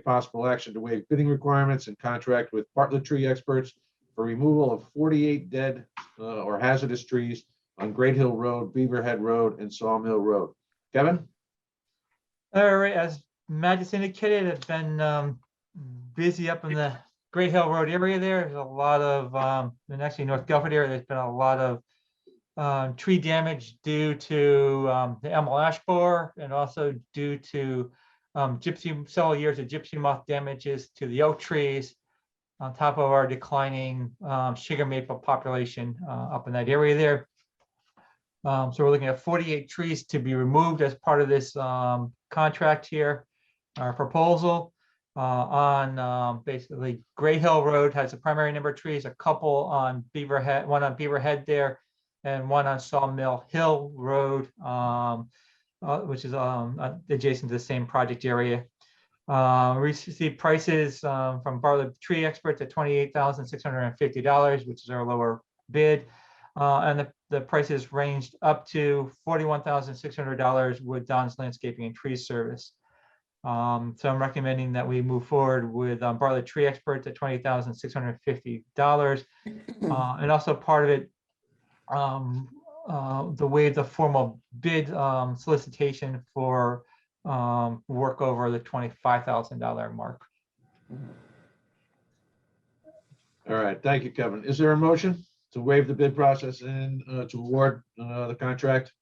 possible action to waive bidding requirements and contract with Bartlett Tree Experts for removal of 48 dead or hazardous trees on Great Hill Road, Beaverhead Road, and Sawmill Road. Kevin? All right, as Matt just indicated, it's been busy up in the Great Hill Road area there. There's a lot of, and actually North Guilford area, there's been a lot of tree damage due to the Emil ash borer, and also due to several years of gypsy moth damages to the oak trees, on top of our declining sugar maple population up in that area there. So we're looking at 48 trees to be removed as part of this contract here. Our proposal on basically Great Hill Road has a primary number of trees, a couple on Beaverhead, one on Beaverhead there, and one on Sawmill Hill Road, which is adjacent to the same project area. We received prices from Bartlett Tree Experts at $28,650, which is our lower bid. And the prices ranged up to $41,600 with Don's Landscaping and Tree Service. So I'm recommending that we move forward with Bartlett Tree Experts at $20,650. And also part of it, the way the formal bid solicitation for work over the $25,000 mark. All right, thank you, Kevin. Is there a motion to waive the bid process and to award the contract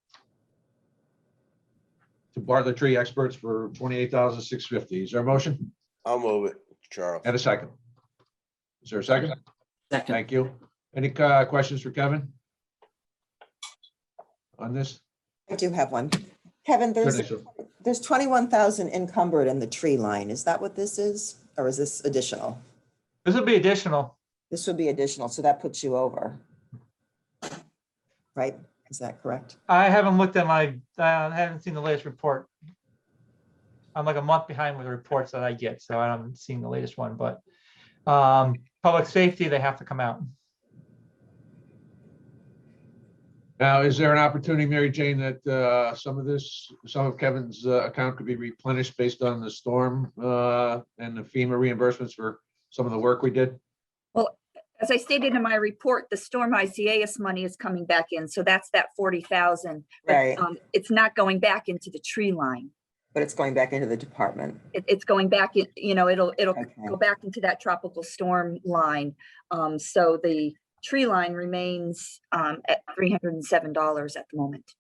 to Bartlett Tree Experts for $28,650? Is there a motion? I'll move it, Charles. And a second. Is there a second? Second. Thank you. Any questions for Kevin on this? I do have one. Kevin, there's 21,000 encumbered in the tree line. Is that what this is? Or is this additional? This would be additional. This would be additional, so that puts you over. Right? Is that correct? I haven't looked at I haven't seen the latest report. I'm like a month behind with the reports that I get, so I haven't seen the latest one, but public safety, they have to come out. Now, is there an opportunity, Mary Jane, that some of Kevin's account could be replenished based on the storm and the FEMA reimbursements for some of the work we did? Well, as I stated in my report, the storm ICAS money is coming back in, so that's that 40,000. Right. It's not going back into the tree line. But it's going back into the department. It's going back in, it'll Okay. go back into that tropical storm line. So the tree line remains at $307 at the moment.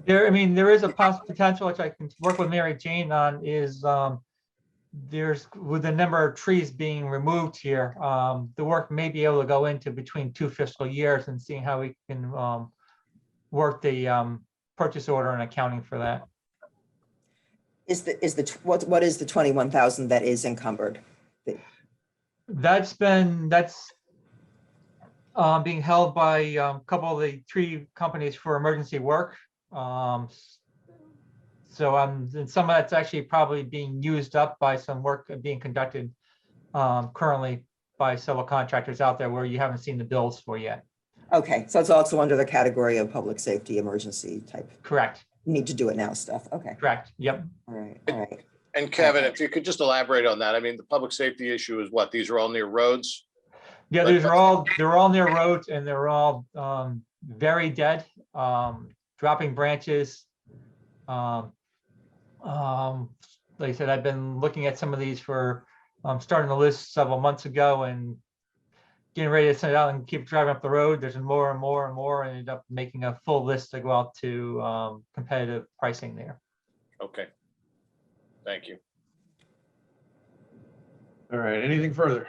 There is a potential, which I can work with Mary Jane on, is there's, with the number of trees being removed here, the work may be able to go into between 2 fiscal years, and seeing how we can work the purchase order and accounting for that. What is the 21,000 that is encumbered? That's being held by a couple of the tree companies for emergency work. And some of that's actually probably being used up by some work being conducted currently by several contractors out there where you haven't seen the bills for yet. Okay, so it's also under the category of public safety emergency type. Correct. Need to do it now stuff. Okay. Correct. Yep. All right. All right. And Kevin, if you could just elaborate on that. I mean, the public safety issue is what? These are all near roads? Yeah, they're all near roads, and they're all very dead, dropping branches. Like I said, I've been looking at some of these for starting the list several months ago and getting ready to send it out and keep driving up the road. There's more and more and more, and end up making a full list to go out to competitive pricing there. Okay. Thank you. All right, anything further?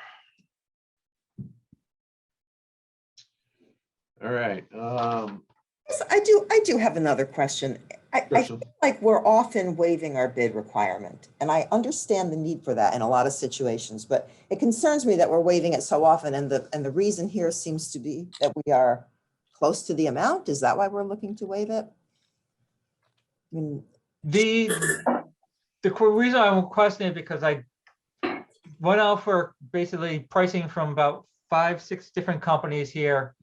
All right. Yes, I do have another question. I feel like we're often waiving our bid requirement, and I understand the need for that in a lot of situations, but it concerns me that we're waiving it so often, and the reason here seems to be that we are close to the amount. Is that why we're looking to waive it? I mean, The reason I'm questioning it because I went out for basically pricing from about 5-6 different companies here.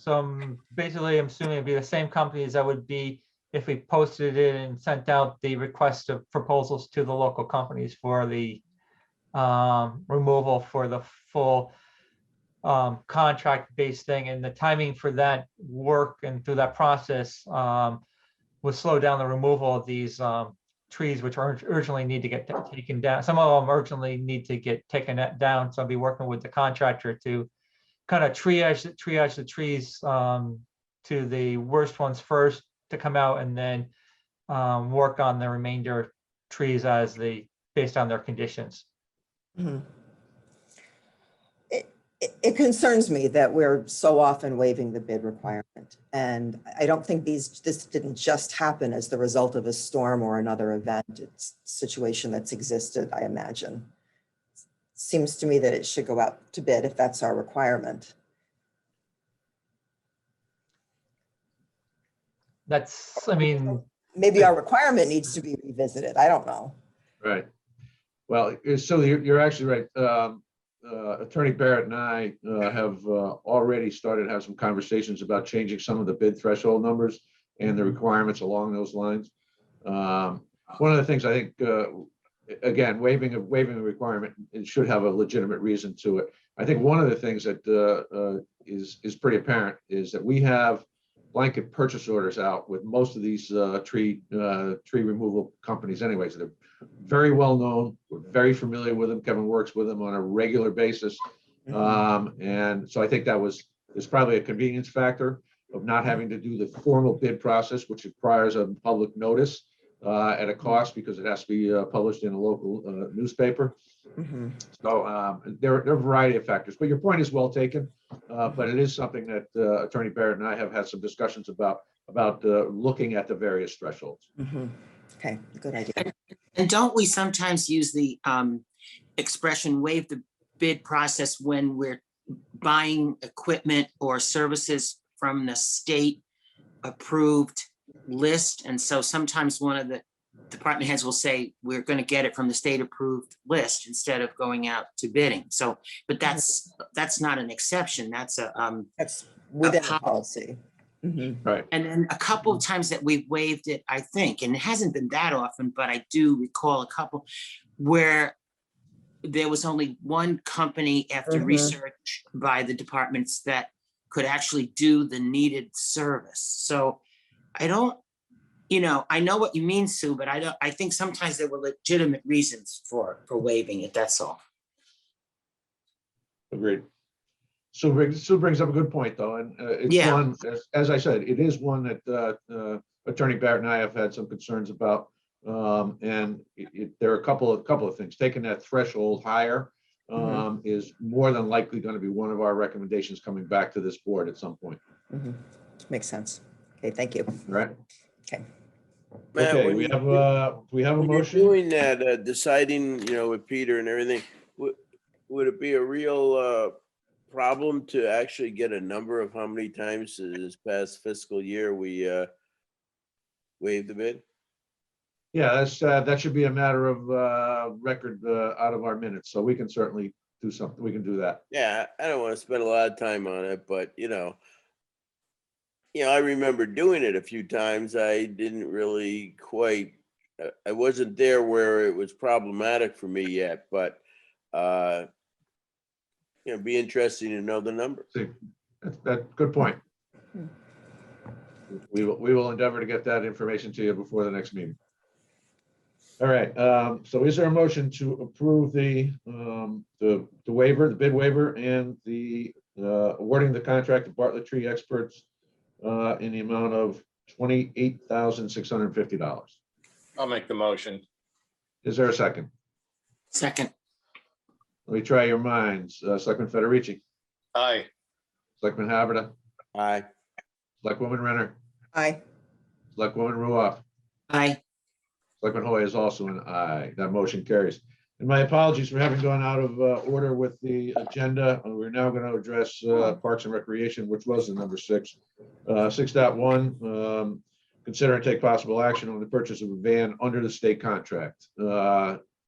Some basically, I'm assuming it'd be the same companies that would be if we posted it and sent out the request of proposals to the local companies for the removal for the full contract-based thing, and the timing for that work and through that process would slow down the removal of these trees, which urgently need to get taken down. Some of them urgently need to get taken down. So I'll be working with the contractor to kind of triage the trees to the worst ones first to come out, and then work on the remainder trees based on their conditions. Mhm. It concerns me that we're so often waiving the bid requirement. And I don't think this didn't just happen as the result of a storm or another event. It's a situation that's existed, I imagine. Seems to me that it should go out to bid if that's our requirement. That's, I mean, Maybe our requirement needs to be revisited. I don't know. Right. Well, so you're actually right. Attorney Barrett and I have already started to have some conversations about changing some of the bid threshold numbers and the requirements along those lines. One of the things I think, again, waiving a requirement, it should have a legitimate reason to it. I think one of the things that is pretty apparent is that we have blanket purchase orders out with most of these tree removal companies anyways. They're very well known. We're very familiar with them. Kevin works with them on a regular basis. And so I think there's probably a convenience factor of not having to do the formal bid process, which requires a public notice at a cost because it has to be published in a local newspaper. So there are a variety of factors, but your point is well taken. But it is something that Attorney Barrett and I have had some discussions about looking at the various thresholds. Okay, good idea. And don't we sometimes use the expression waive the bid process when we're buying equipment or services from the state approved list? And so sometimes one of the department heads will say, we're going to get it from the state approved list instead of going out to bidding. So, but that's not an exception. That's That's within the policy. Right. And then a couple of times that we've waived it, I think, and it hasn't been that often, but I do recall a couple where there was only one company after research by the departments that could actually do the needed service. So I don't, I know what you mean, Sue, but I think sometimes there were legitimate reasons for waiving it, that's all. Agreed. Sue brings up a good point, though, and it's one, as I said, it is one that Attorney Barrett and I have had some concerns about, and there are a couple of things. Taking that threshold higher is more than likely going to be one of our recommendations coming back to this board at some point. Makes sense. Okay, thank you. All right. Okay. Matt, Okay, when we you- have a when you're motion. doing that, deciding, with Peter and everything, would it be a real problem to actually get a number of how many times this past fiscal year we waived the bid? Yeah, that should be a matter of record out of our minutes, so we can certainly do something. We can do that. Yeah, I don't want to spend a lot of time on it, but I remember doing it a few times. I didn't really quite, I wasn't there where it was problematic for me yet, but be interesting to know the number. See, that's good point. We will endeavor to get that information to you before the next meeting. All right, so is there a motion to approve the waiver, the bid waiver, and the awarding the contract to Bartlett Tree Experts in the amount of $28,650? I'll make the motion. Is there a second? Second. Let me try your minds. Selectman Federici, Aye. Selectman Haberda, Aye. Selectwoman Renner, Aye. Selectwoman Ruoff, Aye. Selectman Hoy is also an aye. That motion carries. And my apologies for having gone out of order with the agenda. We're now going to address Parks and Recreation, which was the number 6. 6.1, consider and take possible action on the purchase of a van under the state contract.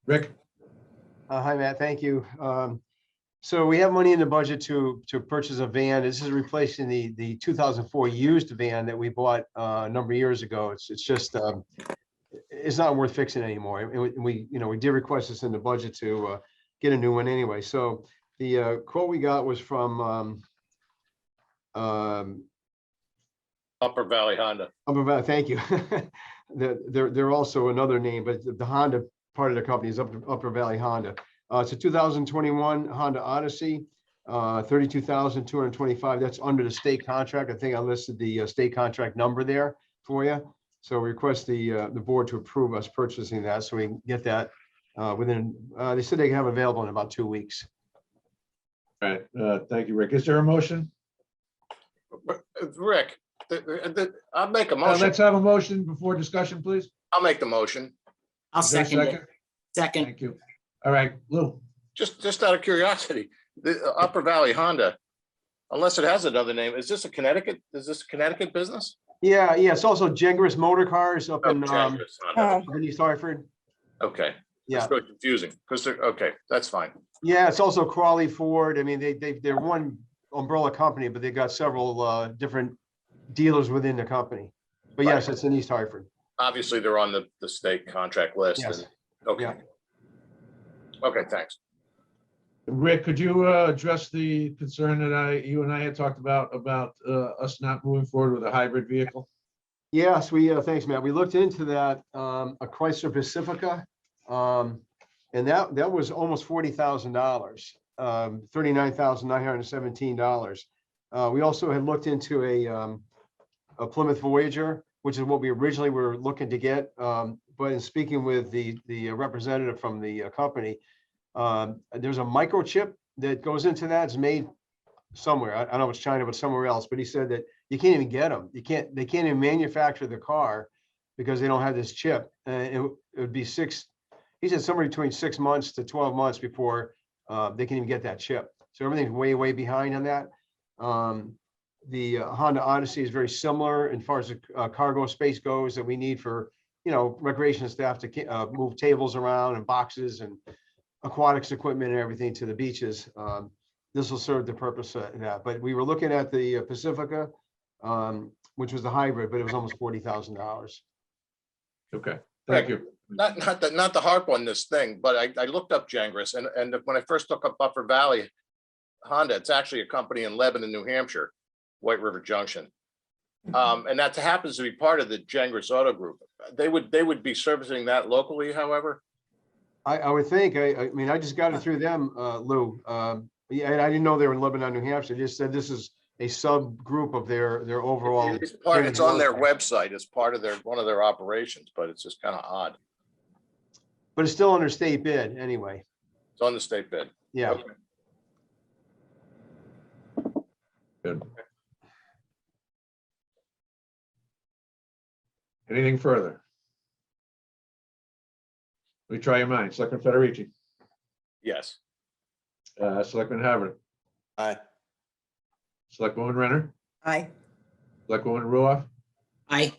Rick? Hi, Matt. Thank you. So we have money in the budget to purchase a van. This is replacing the 2004 used van that we bought a number of years ago. It's just, it's not worth fixing anymore. And we, we did request this in the budget to get a new one anyway. So the quote we got was from Upper Valley Honda. thank you. They're also another name, but the Honda part of the company is Upper Valley Honda. It's a 2021 Honda Odyssey, 32,225. That's under the state contract. I think I listed the state contract number there for you. So we request the board to approve us purchasing that so we can get that within, they said they can have available in about 2 weeks. All right, thank you, Rick. Is there a motion? Rick, I'll make a motion. Let's have a motion before discussion, please. I'll make the motion. I'll Is there a second it. Second. Thank you. All right, Lou. Just out of curiosity, the Upper Valley Honda, unless it has another name, is this a Connecticut business? Yeah, it's also Gengris Motor Cars up in Chambers, Honda. Oh, in East Hartford. Okay, Yeah, that's very confusing, because they're, okay, that's fine. yeah, it's also Crawley Ford. I mean, they're one umbrella company, but they got several different dealers within the company. But yes, it's in East Hartford. Obviously, they're on the state contract list. Yes. and- Okay. Yeah. Okay, thanks. Rick, could you address the concern that you and I had talked about us not moving forward with a hybrid vehicle? Yes, thanks, Matt. We looked into that, a Chrysler Pacifica. And that was almost $40,000, $39,917. We also had looked into a Plymouth Voyager, which is what we originally were looking to get. But in speaking with the representative from the company, there's a microchip that goes into that. It's made somewhere. I don't know if it's China, but somewhere else. But he said that you can't even get them. They can't even manufacture the car because they don't have this chip. It would be he said somewhere between 6 months to 12 months before they can even get that chip. So everything's way behind on that. The Honda Odyssey is very similar as far as the cargo space goes that we need for, recreation staff to move tables around and boxes and aquatics equipment and everything to the beaches. This will serve the purpose of that. But we were looking at the Pacifica, which was the hybrid, but it was almost $40,000. Okay, thank you. Not to harp on this thing, but I looked up Gengris, and when I first looked up Upper Valley Honda, it's actually a company in Lebanon, New Hampshire, White River Junction. And that happens to be part of the Gengris Auto Group. They would be servicing that locally, however. I would think, I mean, I just got it through them, Lou. Yeah, and I didn't know they were in Lebanon, New Hampshire. They just said this is a subgroup of their overall. It's on their website as part of one of their operations, but it's just kind of odd. But it's still under state bid anyway. It's on the state bid. Yeah. Okay. Good. Anything further? We try your minds. Selectman Federici, Yes. Selectman Haber, Aye. Selectwoman Renner, aye. Selectwoman Ruoff, Aye.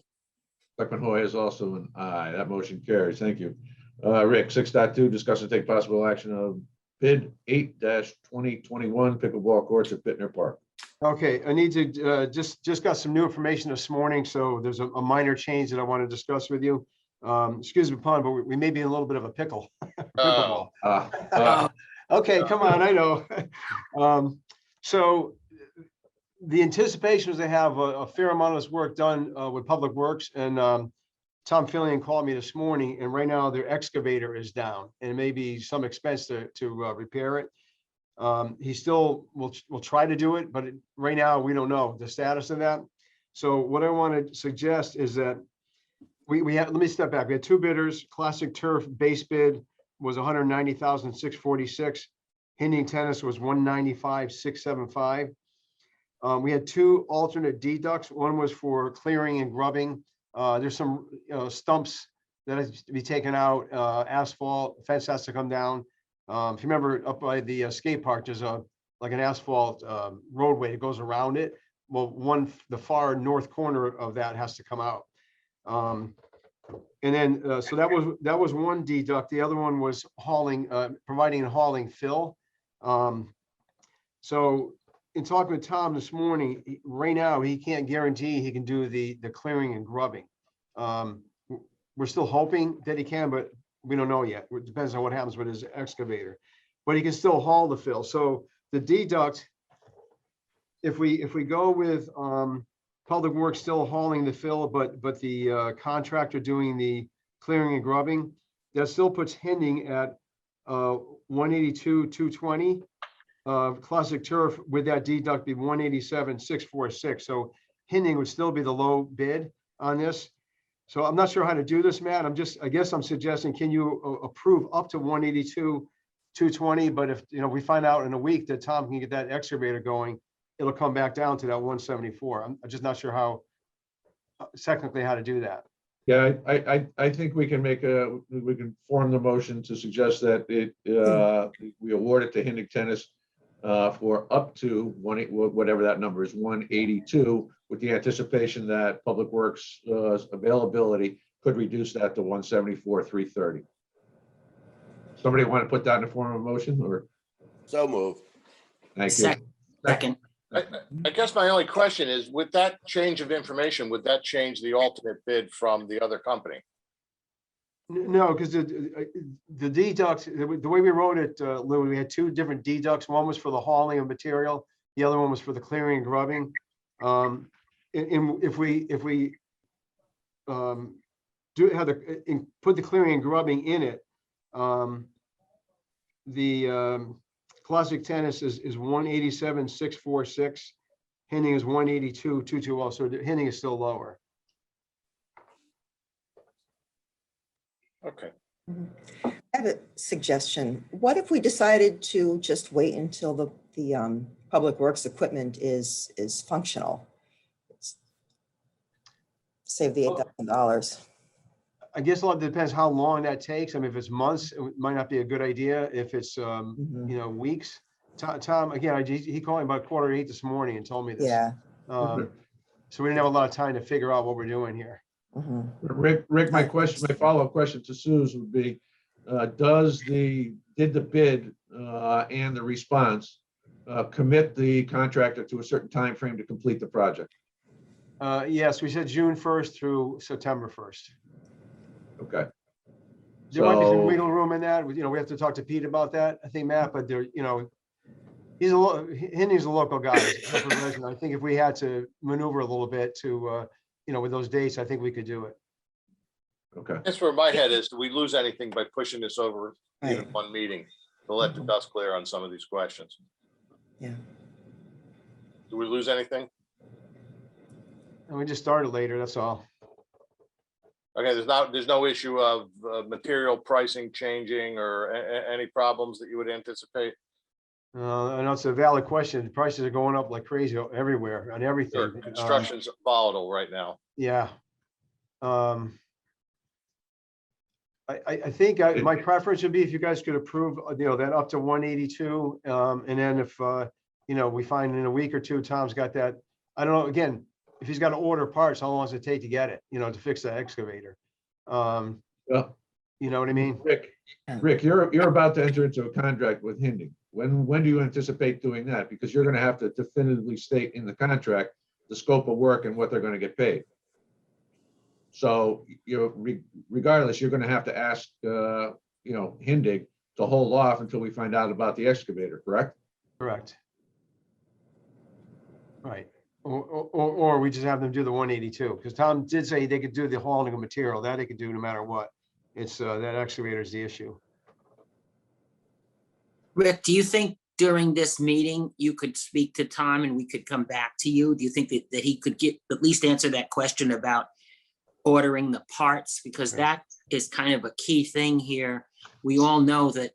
Selectman Hoy is also an aye. That motion carries. Thank you. Rick, 6.2, discuss and take possible action of bid 8-2021 pickleball courts at Bittner Park. Okay, I need to, just got some new information this morning, so there's a minor change that I want to discuss with you. Excuse me, pun, but we may be in a little bit of a pickle. Pickleball. Okay, come on, I know. So the anticipation is to have a fair amount of this work done with Public Works, and Tom Fillion called me this morning, and right now their excavator is down, and it may be some expense to repair it. He still will try to do it, but right now we don't know the status of that. So what I want to suggest is that we have, let me step back. We had two bidders. Classic Turf base bid was 190,646. Hinding Tennis was 195,675. We had two alternate deducts. One was for clearing and grubbing. There's some stumps that has to be taken out, asphalt, fence has to come down. If you remember up by the skate park, there's like an asphalt roadway that goes around it. Well, the far north corner of that has to come out. And then, so that was one deduct. The other one was hauling, providing and hauling fill. So in talking with Tom this morning, right now, he can't guarantee he can do the clearing and grubbing. We're still hoping that he can, but we don't know yet. It depends on what happens with his excavator. But he can still haul the fill. So the deduct, if we go with Public Works still hauling the fill, but the contractor doing the clearing and grubbing, that still puts Hending at 182,220. Classic Turf with that deduct be 187,646. So Hending would still be the low bid on this. So I'm not sure how to do this, Matt. I guess I'm suggesting, can you approve up to 182,220? But if, we find out in a week that Tom can get that excavator going, it'll come back down to that 174. I'm just not sure how technically how to do that. Yeah, I think we can we can form the motion to suggest that we award it to Hending Tennis for up to whatever that number is, 182, with the anticipation that Public Works availability could reduce that to 174,330. Somebody want to put that in the form of a motion, or? So move. Thank you. Second. I guess my only question is, with that change of information, would that change the ultimate bid from the other company? No, because the deduct, the way we wrote it, Lou, we had two different deducts. One was for the hauling of material. The other one was for the clearing and grubbing. If we put the clearing and grubbing in it, the Classic Tennis is 187,646. Hending is 182,220. So Hending is still lower. Okay. I have a suggestion. What if we decided to just wait until the Public Works equipment is functional? Save the $8,000. I guess a lot depends how long that takes. I mean, if it's months, it might not be a good idea. If it's, weeks. Tom, again, he called me about 7:45 this morning and told me this. Yeah. So we didn't have a lot of time to figure out what we're doing here. Rick, my follow-up question to Sue's would be, did the bid and the response commit the contractor to a certain time frame to complete the project? Yes, we said June 1st through September 1st. Okay. There might be some wiggle room in that. We have to talk to Pete about that, I think, Matt, but Hending's a local guy. I think if we had to maneuver a little bit to, with those dates, I think we could do it. Okay. That's where my head is. Do we lose anything by pushing this over even Right. one meeting to let the dust clear on some of these questions? Yeah. Do we lose anything? And we just started later, that's all. Okay, there's no issue of material pricing changing or any problems that you would anticipate? I know it's a valid question. Prices are going up like crazy everywhere on everything. Sure, construction's volatile right now. Yeah. I think my preference would be if you guys could approve, that up to 182. And then if, we find in a week or two, Tom's got that, I don't know, again, if he's got to order parts, how long does it take to get it, to fix the excavator? Well, you know what I mean? Rick, you're about to enter into a contract with Hending. When do you anticipate doing that? Because you're going to have to definitively state in the contract the scope of work and what they're going to get paid. So regardless, you're going to have to ask Hending to hold off until we find out about the excavator, correct? Correct. Right. Or we just have them do the 182, because Tom did say they could do the hauling of material. That they could do no matter what. It's that excavator is the issue. Rick, do you think during this meeting, you could speak to Tom and we could come back to you? Do you think that he could at least answer that question about ordering the parts? Because that is kind of a key thing here. We all know that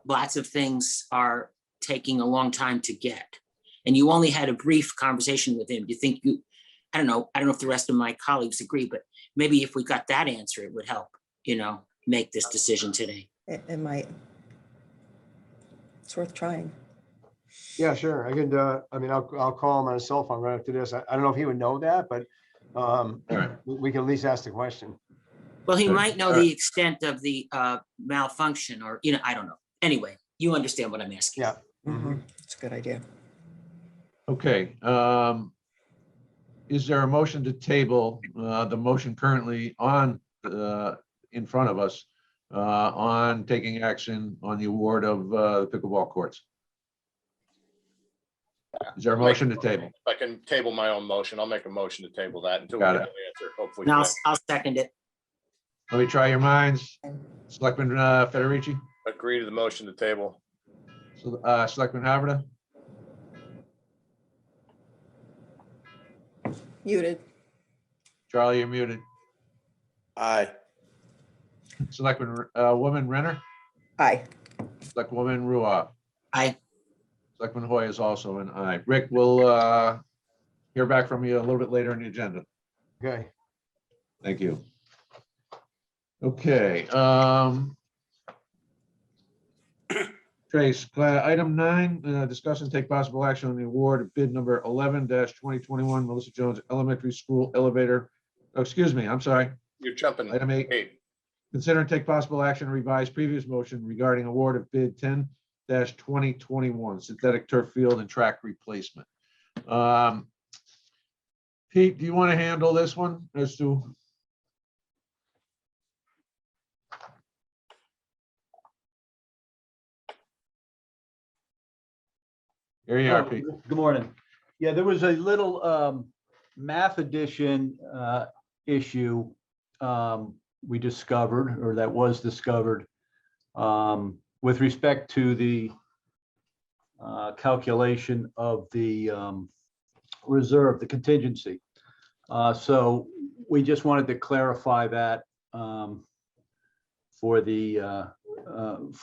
lots of things are taking a long time to get. And you only had a brief conversation with him. Do you think I don't know if the rest of my colleagues agree, but maybe if we got that answer, it would help, make this decision today. It might. It's worth trying. Yeah, sure. I could, I'll call him on his cell phone right after this. I don't know if he would know that, but we can at least ask the question. Well, he might know the extent of the malfunction or, I don't know. Anyway, you understand what I'm asking. Yeah. It's a good idea. Okay, is there a motion to table the motion currently on in front of us on taking action on the award of pickleball courts? Is there a motion to table? If I can table my own motion, I'll make a motion to table that until we Got get it. an answer, hopefully. And today. I'll second it. Let me try your minds. Selectman Federici, Agree to the motion to table. Selectman Haverda, Muted. Charlie, you're muted. Aye. Selectman Woman Renner, Aye. Selectwoman Ruoff. Aye. Selectman Hoy is also an aye. Rick, we'll hear back from you a little bit later in the agenda. Okay. Thank you. Okay. Trace, item 9, discuss and take possible action on the award of bid number 11-2021, Melissa Jones Elementary School Elevator. Oh, excuse me, I'm sorry. You're jumping. Item 8, Eight. consider and take possible action to revise previous motion regarding award of bid 10-2021, synthetic turf field and track replacement. Pete, do you want to handle this one as to? Here you are, Oh, Pete. Good morning. Yeah, there was a little math addition issue we discovered, or that was discovered, with respect to the calculation of the reserve, the contingency. So we just wanted to clarify that for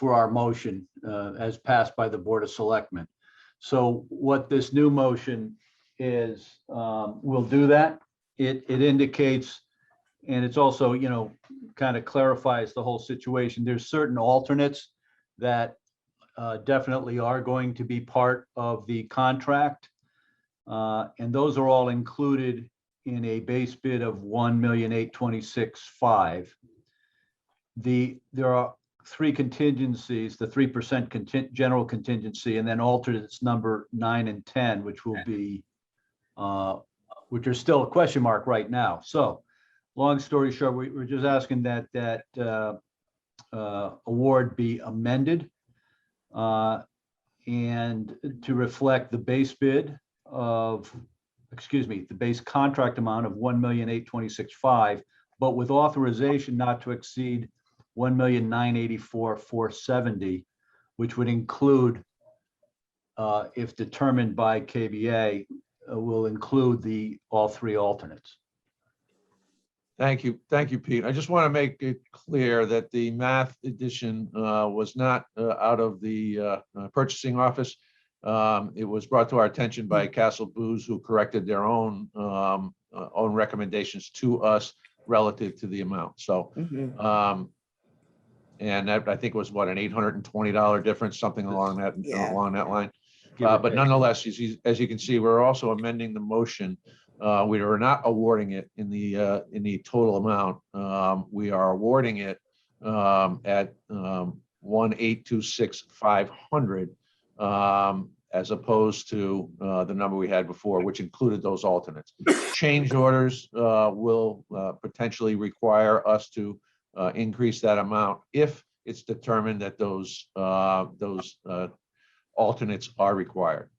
our motion as passed by the Board of Selectmen. So what this new motion is, will do that. It indicates, and it's also, kind of clarifies the whole situation. There's certain alternates that definitely are going to be part of the contract. And those are all included in a base bid of $1,826,500. There are 3 contingencies, the 3% general contingency, and then alternates number 9 and 10, which will be, which are still a question mark right now. So long story short, we're just asking that award be amended and to reflect the base bid of, the base contract amount of $1,826,500, but with authorization not to exceed $1,984,470, which would include, if determined by KBA, will include all 3 alternates. Thank you, Pete. I just want to make it clear that the math addition was not out of the purchasing office. It was brought to our attention by Castle Booze, who corrected their own recommendations to us relative to the amount. So, and that I think was what, an $820 difference, something along that Yeah. line. Give or But take. nonetheless, as you can see, we're also amending the motion. We are not awarding it in the total amount. We are awarding it at $1,826,500 as opposed to the number we had before, which included those alternates. Change orders will potentially require us to increase that amount if it's determined that those alternates are required.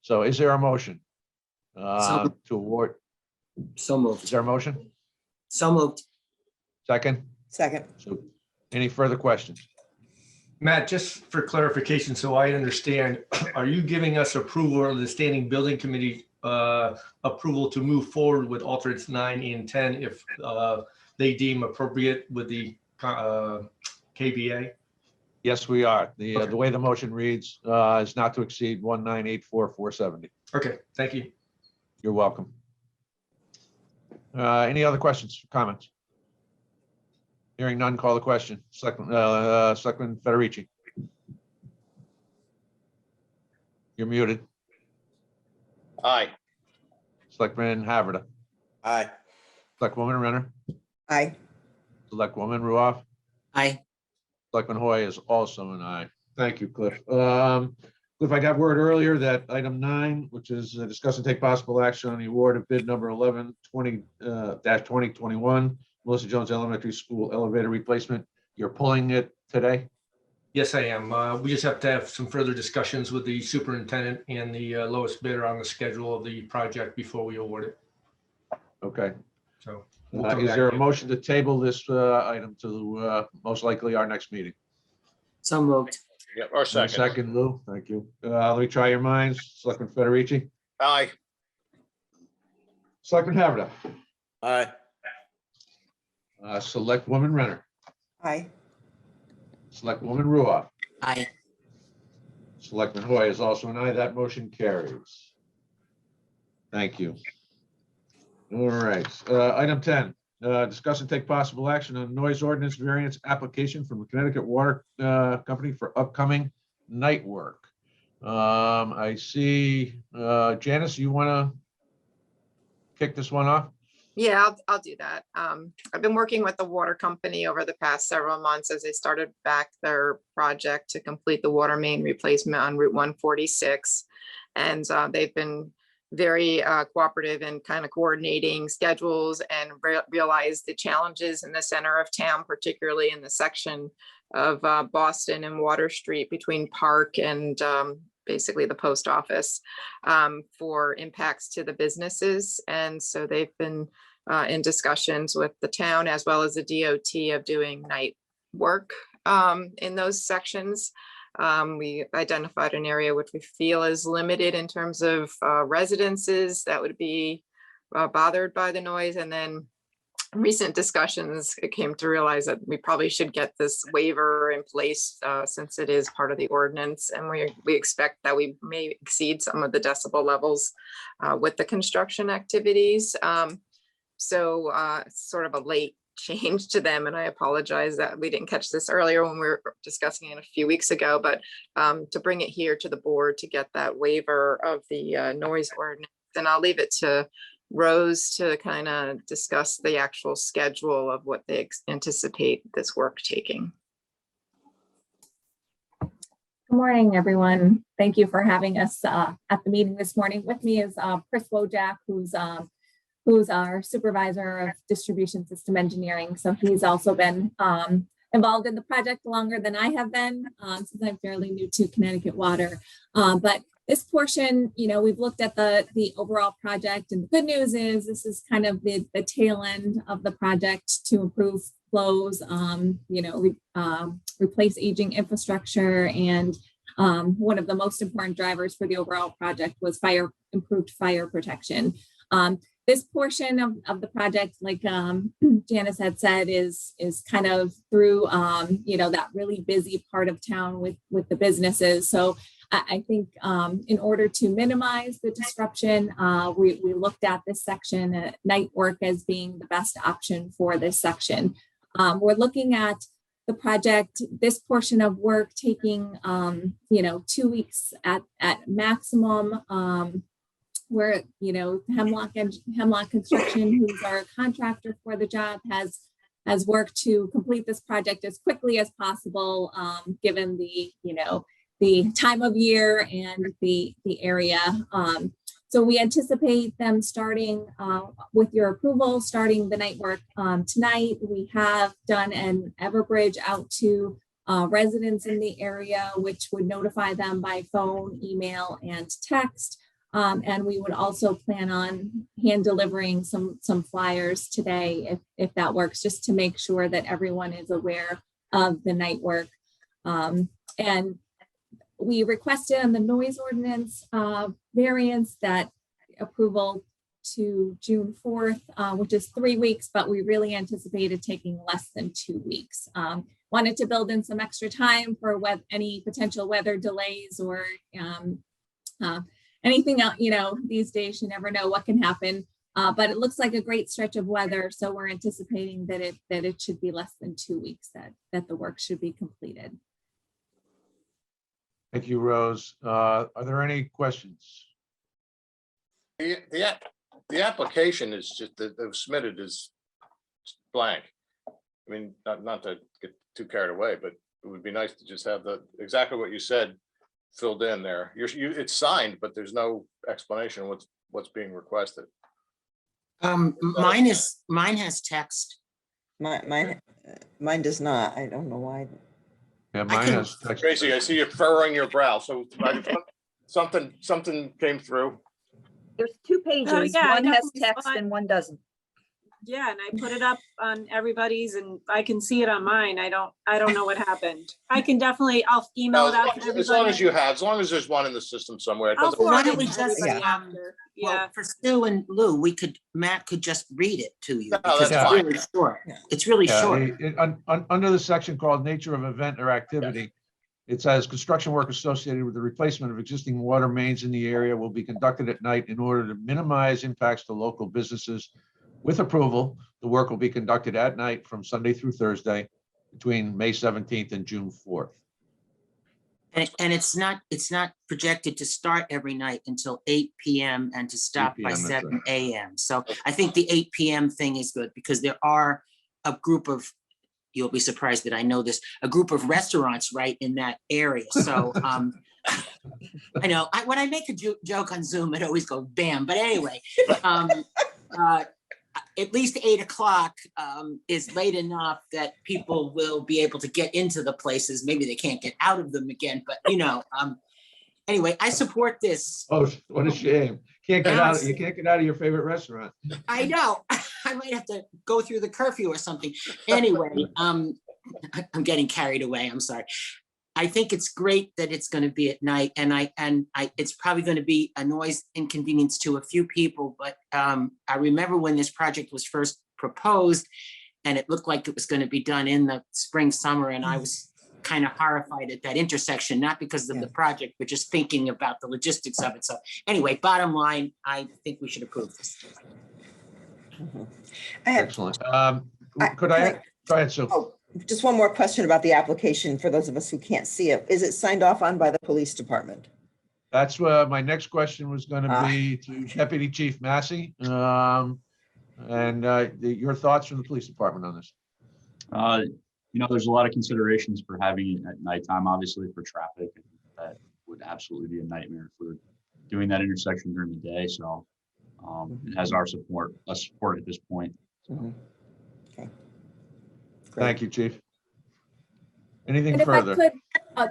So is there a motion to award? So moved. Is there a motion? So moved. Second? Second. So any further questions? Matt, just for clarification, so I understand, are you giving us approval or the standing building committee approval to move forward with alternates 9 and 10 if they deem appropriate with the KBA? Yes, we are. The Okay. way the motion reads is not to exceed 1,984,470. Okay, thank you. You're welcome. Any other questions, comments? Hearing none, call the question. Selectman Federici. You're muted. Aye. Selectman Haverda. Aye. Selectwoman Renner. Aye. Selectwoman Ruoff. Aye. Selectman Hoy is also an aye. Thank you, Cliff. If I got word earlier that item 9, which is discuss and take possible action on the award of bid number 11-20-2021, Melissa Jones Elementary School elevator replacement, you're pulling it today? Yes, I am. We just have to have some further discussions with the superintendent and the lowest bidder on the schedule of the project before we award it. Okay. So we'll come Is back there to a you. motion to table this item to most likely our next meeting? So moved. Yeah, or second. Second, Lou, thank you. Let me try your minds. Selectman Federici, Aye. Selectman Haverda, Aye. Selectwoman Renner, Aye. Selectwoman Ruoff, Aye. Selectman Hoy is also an aye. That motion carries. Thank you. All right, item 10, discuss and take possible action on noise ordinance variance application from the Connecticut Water Company for upcoming night work. I see, Janice, you want to kick this one off? Yeah, I'll do that. I've been working with the water company over the past several months as they started back their project to complete the water main replacement on Route 146. And they've been very cooperative and kind of coordinating schedules and realized the challenges in the center of town, particularly in the section of Boston and Water Street between Park and basically the post office, for impacts to the businesses. And so they've been in discussions with the town as well as the DOT of doing night work in those sections. We identified an area which we feel is limited in terms of residences that would be bothered by the noise. And then recent discussions, it came to realize that we probably should get this waiver in place since it is part of the ordinance. And we expect that we may exceed some of the decibel levels with the construction activities. So sort of a late change to them. And I apologize that we didn't catch this earlier when we were discussing it a few weeks ago, but to bring it here to the board to get that waiver of the noise ordinance. And I'll leave it to Rose to kind of discuss the actual schedule of what they anticipate this work taking. Good morning, everyone. Thank you for having us at the meeting this morning. With me is Chris Wojak, who's our supervisor of distribution system engineering. So he's also been involved in the project longer than I have been, since I'm fairly new to Connecticut Water. But this portion, we've looked at the overall project, and the good news is this is kind of the tail end of the project to improve flows, replace aging infrastructure, and one of the most important drivers for the overall project was improved fire protection. This portion of the project, like Janice had said, is kind of through that really busy part of town with the businesses. So I think in order to minimize the disruption, we looked at this section, night work, as being the best option for this section. We're looking at the project, this portion of work taking 2 weeks at maximum. Where Hemlock Construction, who's our contractor for the job, has worked to complete this project as quickly as possible, given the time of year and the area. So we anticipate them starting, with your approval, starting the night work tonight. We have done an Everbridge out to residents in the area, which would notify them by phone, email, and text. And we would also plan on hand delivering some flyers today, if that works, just to make sure that everyone is aware of the night work. And we requested on the noise ordinance variance that approval to June 4th, which is 3 weeks, but we really anticipated taking less than 2 weeks. Wanted to build in some extra time for any potential weather delays or anything else. These days you never know what can happen, but it looks like a great stretch of weather. So we're anticipating that it should be less than 2 weeks that the work should be completed. Thank you, Rose. Are there any questions? The application is just that they've submitted is blank. I mean, not to get too carried away, but it would be nice to just have exactly what you said, filled in there. It's signed, but there's no explanation what's being requested. Mine has text. Mine does not. I don't know why. Yeah, I mine can- has text. Tracy, I see you furrowing your brow, so something came through. There's 2 pages. yeah, I One has definitely text saw it. and one doesn't. Yeah, and I put it up on everybody's and I can see it on mine. I don't know what happened. I can definitely, I'll email it out to everybody. As long as there's one in the system somewhere. It I'll doesn't- Well, why forward don't it we to just, everybody yeah. after. Well, Yeah, for Sue and Lou, Matt could just read it to you No, because that's it's fine. really short. Yeah. It's really Yeah, short. under the section called nature of event or activity, it says construction work associated with the replacement of existing water mains in the area will be conducted at night in order to minimize impacts to local businesses. With approval, the work will be conducted at night from Sunday through Thursday between May 17th and June 4th. And it's not projected to start every night until 8 PM and to stop 8 by p.m., that's 7 AM. So I think the 8 PM thing is good because there are a group of, you'll be surprised that I know this, a group of restaurants right in that area. So I know, when I make a joke on Zoom, it always goes bam. But anyway, at least 8 o'clock is late enough that people will be able to get into the places. Maybe they can't get out of them again, but anyway, I support this. Oh, what a shame. You can't get out of your favorite restaurant. I know. I might have to go through the curfew or something. Anyway, I'm getting carried away. I'm sorry. I think it's great that it's going to be at night, and it's probably going to be a noise inconvenience to a few people. But I remember when this project was first proposed, and it looked like it was going to be done in the spring, summer, and I was kind of horrified at that intersection, not because of the project, but just thinking about the logistics of it. So anyway, bottom line, I think we should approve this. I have Excellent. I- Go ahead, Sue. just one more question about the application for those of us who can't see it. Is it signed off on by the police department? That's my next question was going to be to Deputy Chief Massey. And your thoughts from the police department on this? There's a lot of considerations for having it at nighttime, obviously for traffic. That would absolutely be a nightmare for doing that intersection during the day. So it has our support at this point. Mhm. Okay. Thank you, Chief. Anything And if I further? could,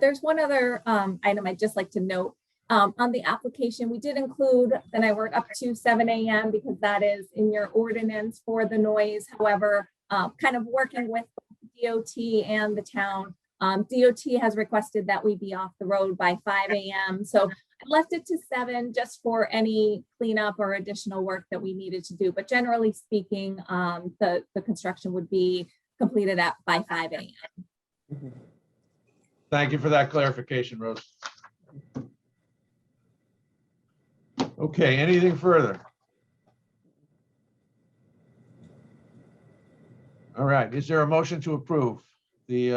there's one other item I'd just like to note. On the application, we did include the night work up to 7 AM because that is in your ordinance for the noise. However, kind of working with DOT and the town, DOT has requested that we be off the road by 5 AM. So I left it to 7 just for any cleanup or additional work that we needed to do. But generally speaking, the construction would be completed by 5 AM. Thank you for that clarification, Rose. Okay, anything further? All right, is there a motion to approve the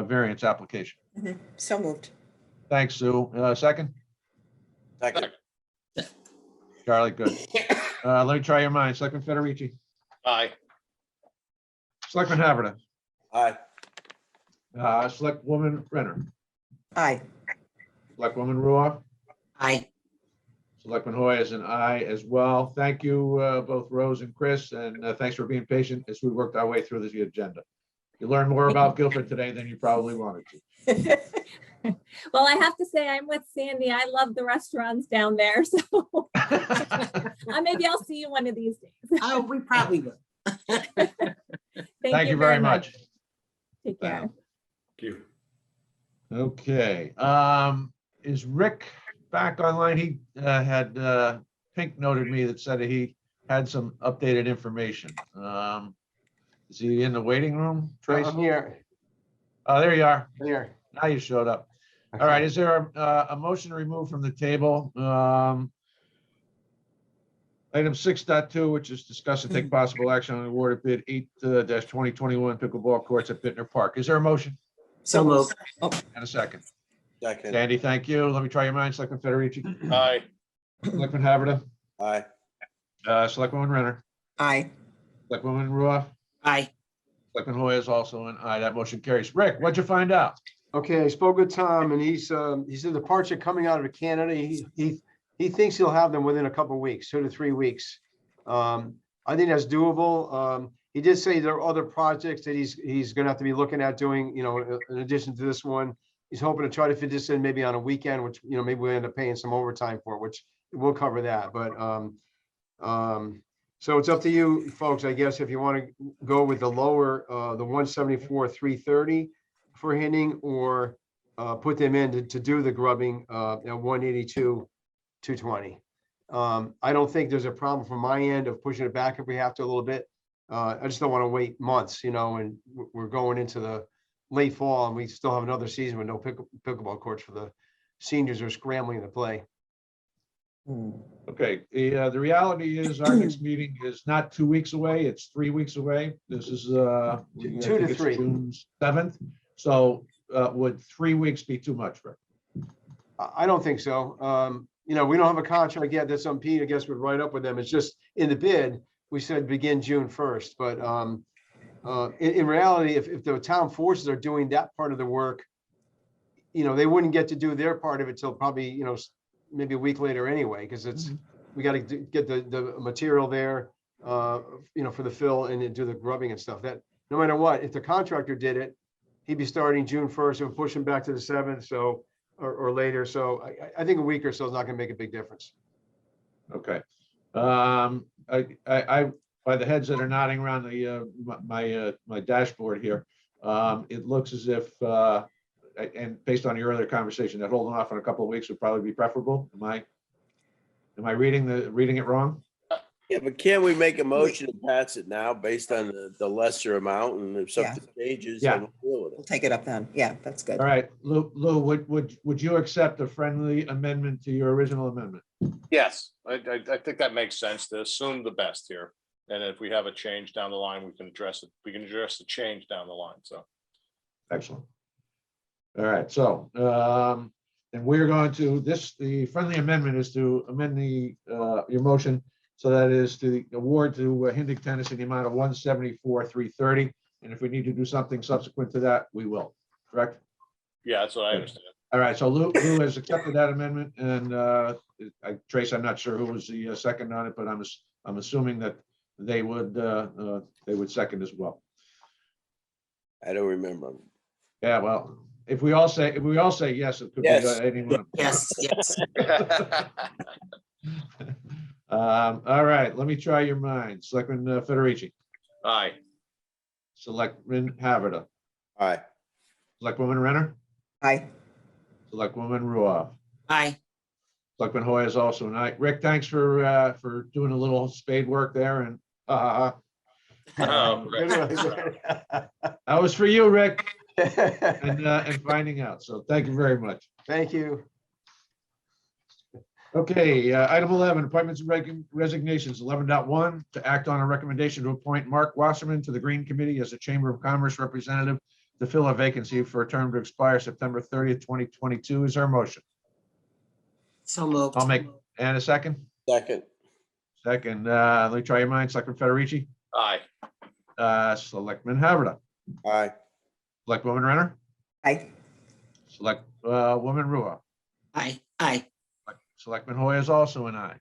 variance application? So moved. Thanks, Sue. Second? Second. Charlie, good. Let me try your minds. Selectman Federici, Aye. Selectman Haverda, Aye. Selectwoman Renner, Aye. Selectwoman Ruoff, Aye. Selectman Hoy is an aye as well. Thank you, both Rose and Chris, and thanks for being patient as we worked our way through the agenda. You learned more about Guilford today than you probably wanted to. Well, I have to say I'm with Sandy. I love the restaurants down there. So maybe I'll see you one of these days. Oh, we probably will. Thank you very much. Take care. Thank you. Okay, is Rick back online? He had Pink noted me that said he had some updated information. Is he in the waiting room, Trace? I'm here. Oh, there you are. Here. Now you showed up. All right, is there a motion to remove from the table? Item 6.2, which is discuss and take possible action on the award of bid 8-2021 pickleball courts at Bittner Park. Is there a motion? So moved. And a second. Second. Sandy, thank you. Let me try your minds. Selectman Federici, Aye. Selectman Haverda, Aye. Selectwoman Renner, Aye. Selectwoman Ruoff, Aye. Selectman Hoy is also an aye. That motion carries. Rick, what'd you find out? Okay, I spoke with Tom and he said the parts are coming out of Canada. He thinks he'll have them within a couple of weeks, 2 to 3 weeks. I think that's doable. He did say there are other projects that he's gonna have to be looking at doing, in addition to this one. He's hoping to try to fit this in maybe on a weekend, which, maybe we end up paying some overtime for, which we'll cover that, but, so it's up to you folks, I guess, if you want to go with the lower, the 174, 330 for Henning, or put them in to do the grubbing at 182, 220. I don't think there's a problem from my end of pushing it back if we have to a little bit. I just don't want to wait months, and we're going into the late fall and we still have another season with no pickleball courts for the seniors who are scrambling to play. Okay, the reality is our next meeting is not 2 weeks away, it's 3 weeks away. This is 2 to 3. June 7th. So would 3 weeks be too much, Rick? I don't think so. We don't have a contract yet. That's something Pete, I guess, would write up with them. It's just in the bid, we said begin June 1st. But in reality, if the town forces are doing that part of the work, they wouldn't get to do their part of it till probably, maybe a week later anyway, because we got to get the material there, for the fill and then do the grubbing and stuff. That no matter what, if the contractor did it, he'd be starting June 1st and pushing back to the 7th. So, or later. So I think a week or so is not going to make a big difference. Okay. I by the heads that are nodding around the my dashboard here, it looks as if and based on your earlier conversation, that holding off on a couple of weeks would probably be preferable. Am I reading it wrong? Yeah, but can't we make a motion and pass it now based on the lesser amount, and if something changes, Yeah. then we'll deal with We'll it. take it up then. Yeah, that's good. All right, Lou, would you accept a friendly amendment to your original amendment? Yes, I think that makes sense to assume the best here. And if we have a change down the line, we can address it. We can address the change down the line. So. Excellent. All right, so and we're going to the friendly amendment is to amend your motion. So that is to award to Hindick Tennis in the amount of 174,330. And if we need to do something subsequent to that, we will, correct? Yeah, that's what I understand. All right, so Lou has accepted that amendment, and Trace, I'm not sure who was the second on it, but I'm assuming that they would second as well. I don't remember. Yeah, well, if we all say yes, it could Yes. be anyone. Yes. All right, let me try your minds. Selectman Federici, Aye. Selectman Haverda, Aye. Selectwoman Renner, Aye. Selectwoman Ruoff. Aye. Selectman Hoy is also an aye. Rick, thanks for doing a little spade work there, and that was for you, Rick, and finding out. So thank you very much. Thank you. Okay, item 11, appointments and resignations. 11.1, to act on a recommendation to appoint Mark Wasserman to the Green Committee as a Chamber of Commerce representative to fill a vacancy for a term to expire September 30th, 2022. Is there a motion? So moved. I'll make, and a second? Second. Second, let me try your minds. Selectman Federici, Aye. Selectman Haverda, Aye. Selectwoman Renner, Aye. Woman Ruoff. Aye. Aye. Selectman Hoy is also an aye.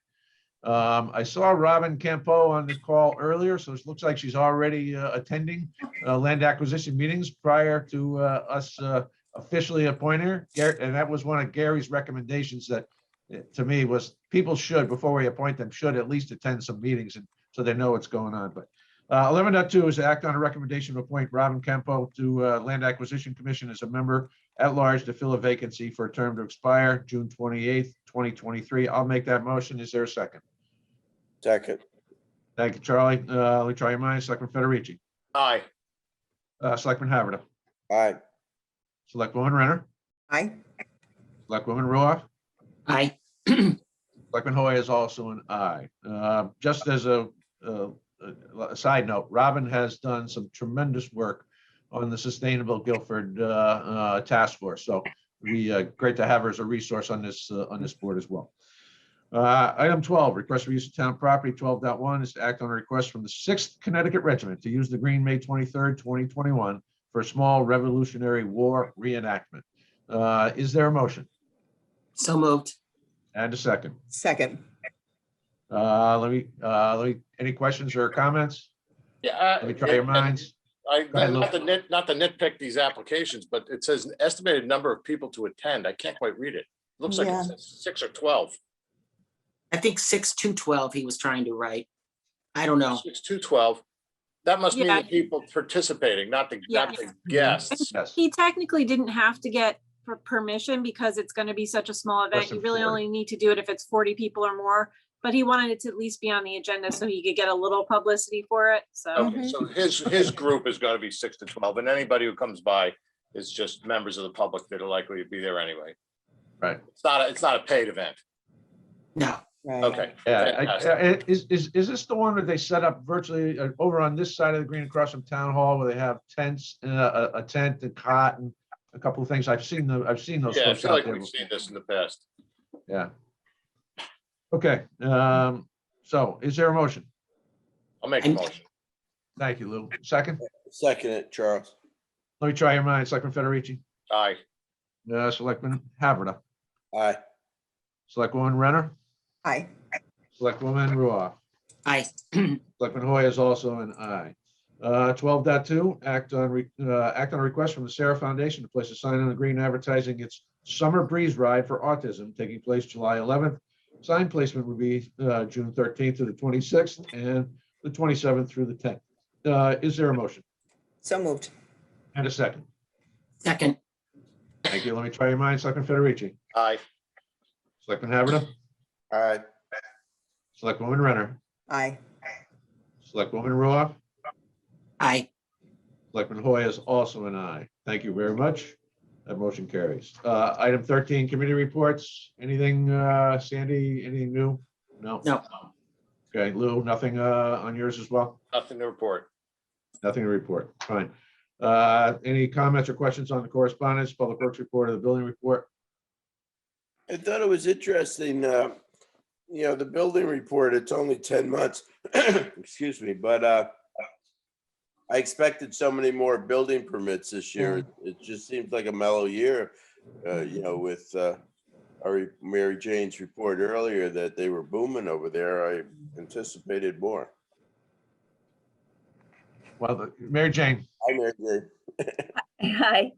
I saw Robin Campo on the call earlier, so it looks like she's already attending land acquisition meetings prior to us officially appointing her. And that was one of Gary's recommendations that, to me, was people should, before we appoint them, should at least attend some meetings and so they know what's going on. But 11.2 is to act on a recommendation to appoint Robin Campo to Land Acquisition Commission as a member at large to fill a vacancy for a term to expire June 28th, 2023. I'll make that motion. Is there a second? Second. Thank you, Charlie. Let me try your minds. Selectman Federici, Aye. Selectman Haverda, Aye. Selectwoman Renner, Aye. Selectwoman Ruoff, Aye. Selectman Hoy is also an aye. Just as a side note, Robin has done some tremendous work on the Sustainable Guilford Task Force. So we great to have her as a resource on this board as well. Item 12, request for use of town property. 12.1 is to act on a request from the 6th Connecticut Regiment to use the green May 23rd, 2021 for a small Revolutionary War reenactment. Is there a motion? So moved. And a second. Second. Any questions or comments? Yeah. Let me try your minds. Go ahead, Lou. Not to nitpick these applications, but it says an estimated number of people to attend. I can't quite read it. Looks like Yeah. it says 6 or 12. I think 6 to 12 he was trying to write. I don't know. 6 to 12. That must mean Yeah. the people participating, not the Yeah. guests. Yes. He technically didn't have to get permission because it's going to be such a small event. than You really 40. only need to do it if it's 40 people or more. But he wanted it to at least be on the agenda so he could get a little publicity for it. So Okay, so his group is going to be 6 to 12, and anybody who comes by is just members of the public that are likely to be there anyway. Right. It's not a paid event. No. Right. Okay. Yeah. Fantastic. Is this the one that they set up virtually over on this side of the green across from Town Hall where they have tents, a tent, a cot, and a couple of things? I've seen those Yeah, I folks feel out like there. we've seen this in the past. Yeah. Okay, so is there a motion? I'll make a motion. Thank you, Lou. Second? Second it, Charles. Let me try your minds. Selectman Federici, Aye. Selectman Haverda, Aye. Selectwoman Renner, Aye. Selectwoman Ruoff. Aye. Selectman Hoy is also an aye. 12.2, act on a request from the Sarah Foundation to place a sign on the green advertising its Summer Breeze Ride for Autism taking place July 11th. Sign placement would be June 13th to the 26th and the 27th through the 10th. Is there a motion? So moved. And a second? Second. Thank you. Let me try your minds. Selectman Federici, Aye. Selectman Haverda, Aye. Selectwoman Renner, Aye. Selectwoman Ruoff, Aye. Selectman Hoy is also an aye. Thank you very much. That motion carries. Item 13, committee reports. Anything, Sandy, anything new? No? No. Okay, Lou, nothing on yours as well? Nothing to report. Nothing to report. Fine. Any comments or questions on the correspondence, public works report, or the building report? I thought it was interesting, the building report, it's only 10 months, excuse me, but I expected so many more building permits this year. It just seems like a mellow year, with our Mary Jane's report earlier that they were booming over there. I anticipated more. Well, Mary Jane. Hi, Mary Jane. Hi.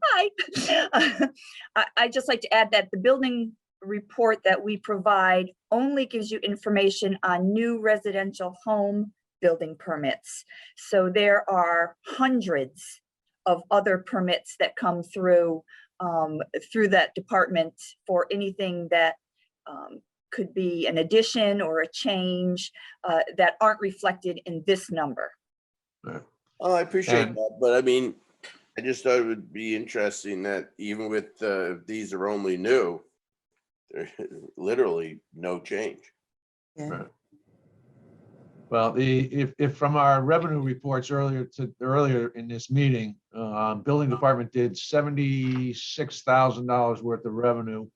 I'd just like to add that the building report that we provide only gives you information on new residential home building permits. So there are hundreds of other permits that come through that department for anything that could be an addition or a change that aren't reflected in this number. Oh, I appreciate that, but I mean, I just thought it would be interesting that even with these are only new, there's literally no change. Yeah. Right. Well, if from our revenue reports earlier in this meeting, building department did $76,000 worth of revenue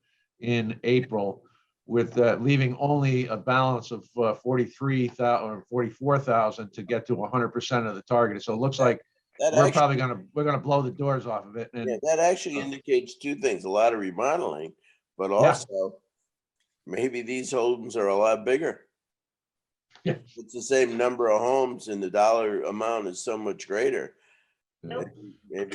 in April, with leaving only a balance of 43,000 or 44,000 to get to 100% of the target. So it looks like we're gonna blow the doors off of it. And Yeah, that actually indicates two things: a lot of remodeling, but also maybe these homes are a lot bigger. Yeah. It's the same number of homes and the dollar amount is so much greater. Maybe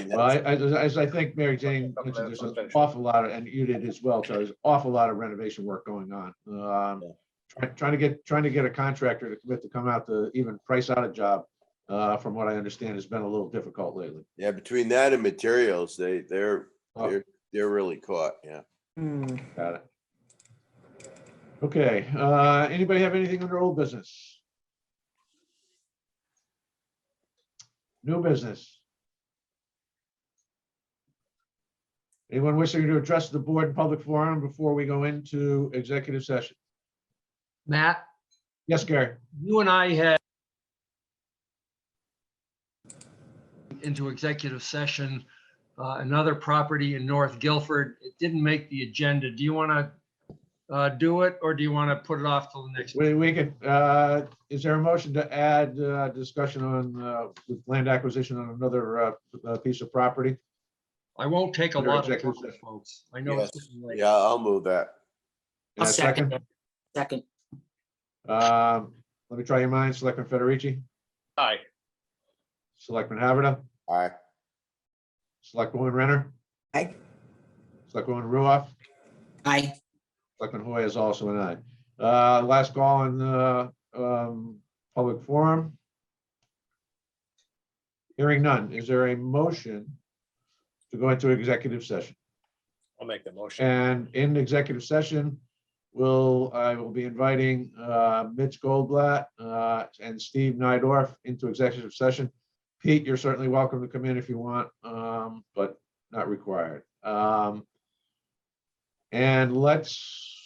well, that's, as I think Mary Jane mentioned, there's an awful lot of, and you did as well, so there's an awful lot of renovation work going on. Trying to get a contractor to commit to come out to even price out a job, from what I understand, has been a little difficult lately. yeah, between that and materials, they're really caught. Yeah. Got it. Okay, anybody have anything under old business? New business? Anyone wishing to address the board in public forum before we go into executive session? Matt, Yes, Gary. you and I had into executive session, another property in North Guilford. It didn't make the agenda. Do you want to do it, or do you want to put it off till the next? We could, is there a motion to add discussion on with land acquisition on another piece of property? I won't take a Under lot of executive time, session. folks. I know Yes. it's getting late. Yeah, I'll move that. And I'll a second? Second, Let me try your minds. Selectman Federici, Aye. Selectman Haverda, Aye. Selectwoman Renner, I, Selectwoman Ruoff, aye. Selectman Hoy is also an aye. Last call on public forum. Hearing none. Is there a motion to go into executive session? I'll make the motion. And in executive session, I will be inviting Mitch Goldblatt and Steve Nydorf into executive session. Pete, you're certainly welcome to come in if you want, but not required. And let's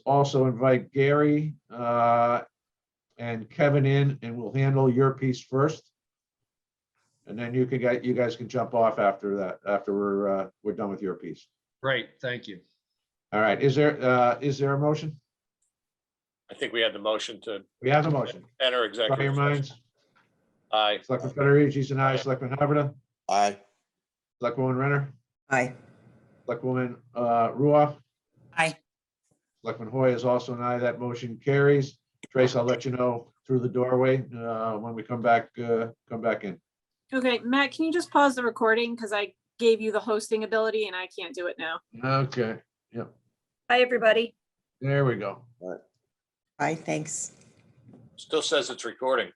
also invite Gary and Kevin in, and we'll handle your piece first. And then you guys can jump off after that, after we're done with your piece. Great, thank you. All right, is there a motion? I think we had the motion to We have the motion. enter Try executive. your session. minds. Aye. Selectman Federici, and aye. Selectman Haverda, Aye. Selectwoman Renner, I, Selectwoman Ruoff, Aye. Selectman Hoy is also an aye. That motion carries. Trace, I'll let you know through the doorway when we come back in. Okay, Matt, can you just pause the recording? Because I gave you the hosting ability and I can't do it now. Okay, yep, Bye, everybody. there we go. I, thanks. Still says it's recording.